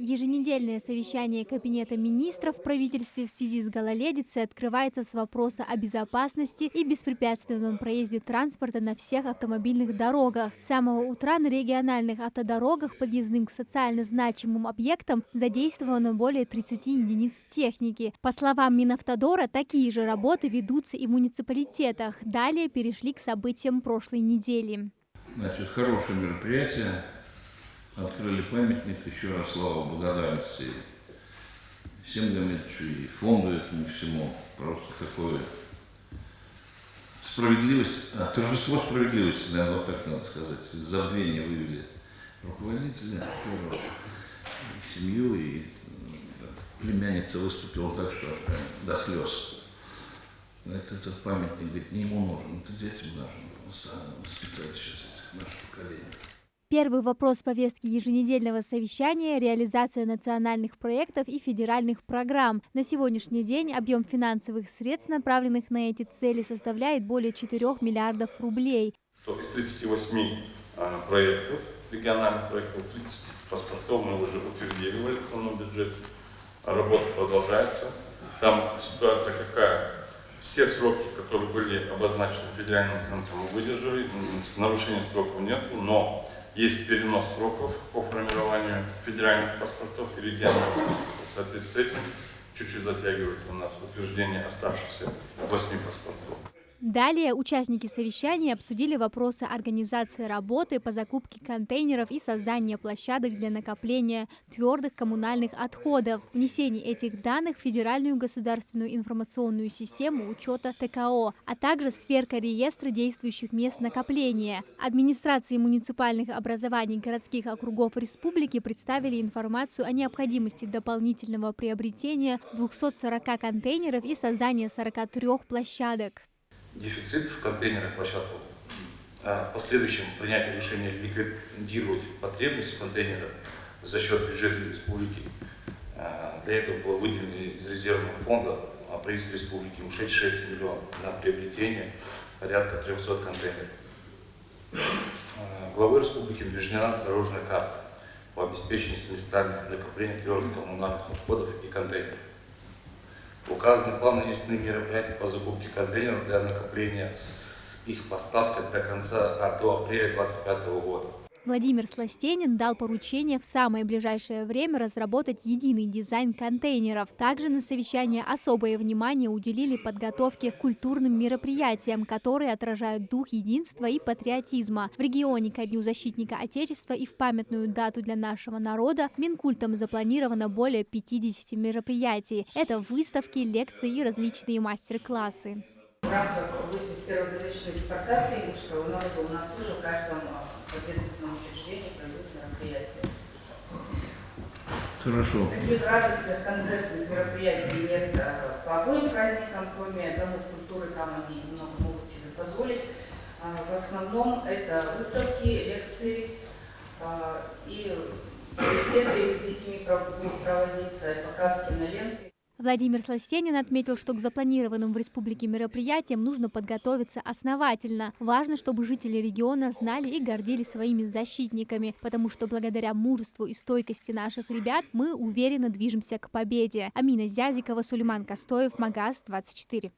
Еженедельное совещание Кабинета министров в правительстве в связи с гололедицей открывается с вопроса о безопасности и беспрепятственном проезде транспорта на всех автомобильных дорогах. С самого утра на региональных автодорогах, подъездным к социально значимым объектам, задействовано более 30 единиц техники. По словам Минавтодора, такие же работы ведутся и в муниципалитетах. Далее перешли к событиям прошлой недели. Значит, хорошее мероприятие. Открыли памятник, еще раз слава благодарности всем Гамедовичу и фонду этому всему. Просто такое справедливость, торжество справедливости, наверное, вот так надо сказать. Из забвения вывели руководителя, семью, и племянница выступила так, что аж прям до слез. Этот памятник, говорит, не ему нужен, это детям нужен. Воспитать сейчас этих наше поколение. Первый вопрос повестки еженедельного совещания – реализация национальных проектов и федеральных программ. На сегодняшний день объем финансовых средств, направленных на эти цели, составляет более 4 миллиардов рублей. Из 38 проектов, региональных проектов, 30 паспортов мы уже утвердили в электронном бюджете. Работа продолжается. Там ситуация какая? Все сроки, которые были обозначены федеральным центром, мы выдержали. Нарушения сроков нет, но есть перенос сроков по формированию федеральных паспортов и региональных паспортов. Соответственно, с этим чуть-чуть затягивается у нас утверждение оставшихся 8 паспортов. Далее участники совещания обсудили вопросы организации работы по закупке контейнеров и создания площадок для накопления твердых коммунальных отходов, внесение этих данных в Федеральную государственную информационную систему учета ТКО, а также сверка реестра действующих мест накопления. Администрации муниципальных образований городских округов республики представили информацию о необходимости дополнительного приобретения 240 контейнеров и создания 43 площадок. Дефицит в контейнерных площадках, в последующем принятие решения ликвидировать потребность контейнеров за счет бюджета республики. Для этого было выделено из резервного фонда правительства республики ушедшие 6 миллионов на приобретение порядка 300 контейнеров. Главой республики утверждена дорожная карта по обеспечению местами накопления твердых коммунальных отходов и контейнеров. Указаны планы внесены мероприятия по закупке контейнеров для накопления с их поставкой до апреля 2025 года. Владимир Сластенин дал поручение в самое ближайшее время разработать единый дизайн контейнеров. Также на совещании особое внимание уделили подготовке к культурным мероприятиям, которые отражают дух единства и патриотизма. В регионе ко Дню защитника Отечества и в памятную дату для нашего народа Минкультом запланировано более 50 мероприятий. Это выставки, лекции и различные мастер-классы. В рамках 81-й годовщины депортации имущего народа у нас тоже в каждом подведомственном учреждении пройдут мероприятия. Хорошо. Таких радостных концертных мероприятий нет по обоим праздникам, кроме домов культуры, там они много могут себе позволить. В основном это выставки, лекции и беседы с детьми будут проводиться, показ киноленты. Владимир Сластенин отметил, что к запланированным в республике мероприятиям нужно подготовиться основательно. Важно, чтобы жители региона знали и гордились своими защитниками, потому что благодаря мужеству и стойкости наших ребят мы уверенно движемся к победе. Амина Зязикова, Сулейман Костоев, Магаз 24.